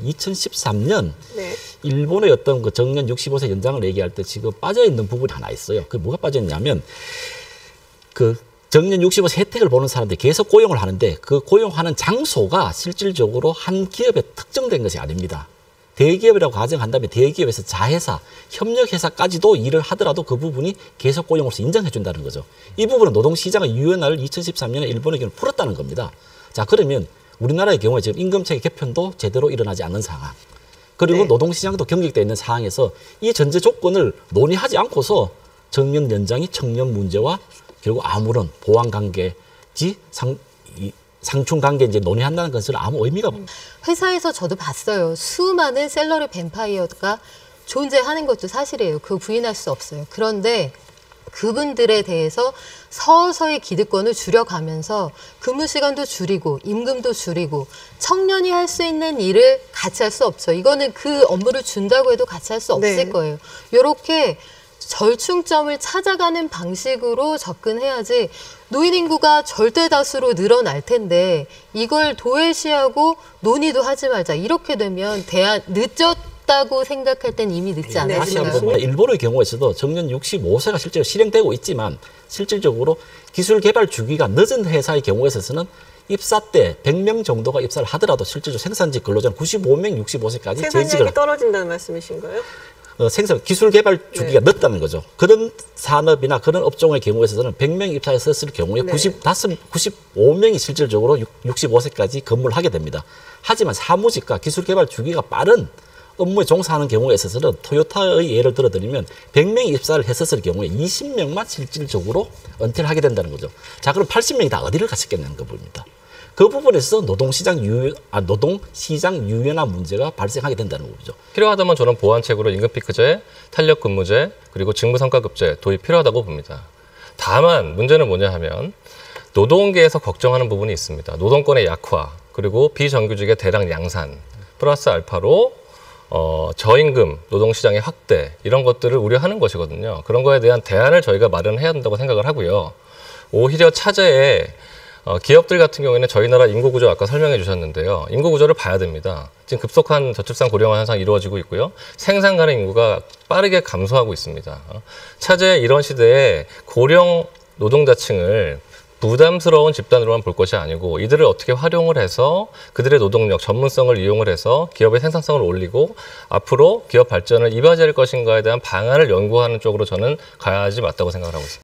2013년 네. 일본의 어떤 그 정년 65세 연장을 얘기할 때 지금 빠져있는 부분이 하나 있어요. 그 뭐가 빠져있냐면 그 정년 65세 혜택을 보는 사람들이 계속 고용을 하는데 그 고용하는 장소가 실질적으로 한 기업에 특정된 것이 아닙니다. 대기업이라고 가정한다면 대기업에서 자회사, 협력회사까지도 일을 하더라도 그 부분이 계속 고용으로서 인정해 준다는 거죠. 이 부분은 노동시장의 유연화를 2013년에 일본의 경우는 풀었다는 겁니다. 자, 그러면 우리나라의 경우에 지금 임금체계 개편도 제대로 일어나지 않는 상황. 그리고 네. 노동시장도 경직되어 있는 상황에서 이 전제 조건을 논의하지 않고서 정년 연장이 청년 문제와 결국 아무런 보완관계지 상충관계 이제 논의한다는 것은 아무 의미가 없습니다. 회사에서 저도 봤어요. 수많은 셀러리 뱀파이어가 존재하는 것도 사실이에요. 그거 부인할 수 없어요. 그런데 그분들에 대해서 서서히 기득권을 줄여가면서 근무 시간도 줄이고 임금도 줄이고 청년이 할 수 있는 일을 같이 할 수 없죠. 이거는 그 업무를 준다고 해도 같이 할 수 없을 네. 거예요. 이렇게 절충점을 찾아가는 방식으로 접근해야지 노인 인구가 절대 다수로 늘어날 텐데 이걸 도외시하고 논의도 하지 말자. 이렇게 되면 늦었다고 생각할 땐 이미 늦지 네, 다시 않았을까요? 한번 일본의 경우에서도 정년 65세가 실제로 실행되고 있지만 실질적으로 기술 개발 주기가 늦은 회사의 경우에 있어서는 입사 때 100명 정도가 입사를 하더라도 실질적으로 생산직 근로자는 95명, 65세까지 생산력이 재직을 떨어진다는 말씀이신가요? 기술 개발 주기가 네. 늦다는 거죠. 그런 산업이나 그런 업종의 경우에 있어서는 100명 입사했을 경우에 네. 95명이 실질적으로 65세까지 근무를 하게 됩니다. 하지만 사무직과 기술 개발 주기가 빠른 업무에 종사하는 경우에 있어서는 토요타의 예를 들어드리면 100명이 입사를 했었을 경우에 20명만 실질적으로 은퇴를 하게 된다는 거죠. 자, 그럼 80명이 다 어디를 갔었겠냐는 겁니다. 그 부분에서 노동시장 유연화 문제가 발생하게 된다는 거죠. 필요하다면 저는 보완책으로 임금피크제, 탄력근무제, 그리고 직무성과급제 도입 필요하다고 봅니다. 다만 문제는 뭐냐 하면 노동계에서 걱정하는 부분이 있습니다. 노동권의 약화, 그리고 비정규직의 대량 양산, 플러스 알파로 저임금 노동시장의 확대 이런 것들을 우려하는 것이거든요. 그런 거에 대한 대안을 저희가 마련해야 한다고 생각을 하고요. 오히려 차제에 기업들 같은 경우에는 저희 나라 인구구조 아까 설명해 주셨는데요. 인구구조를 봐야 됩니다. 지금 급속한 저출산 고령화 현상이 이루어지고 있고요. 생산 가능 인구가 빠르게 감소하고 있습니다. 차제 이런 시대에 고령 노동자층을 부담스러운 집단으로만 볼 것이 아니고 이들을 어떻게 활용을 해서 그들의 노동력, 전문성을 이용을 해서 기업의 생산성을 올리고 앞으로 기업 발전을 이바지할 것인가에 대한 방안을 연구하는 쪽으로 저는 가야지 맞다고 생각을 하고 있습니다.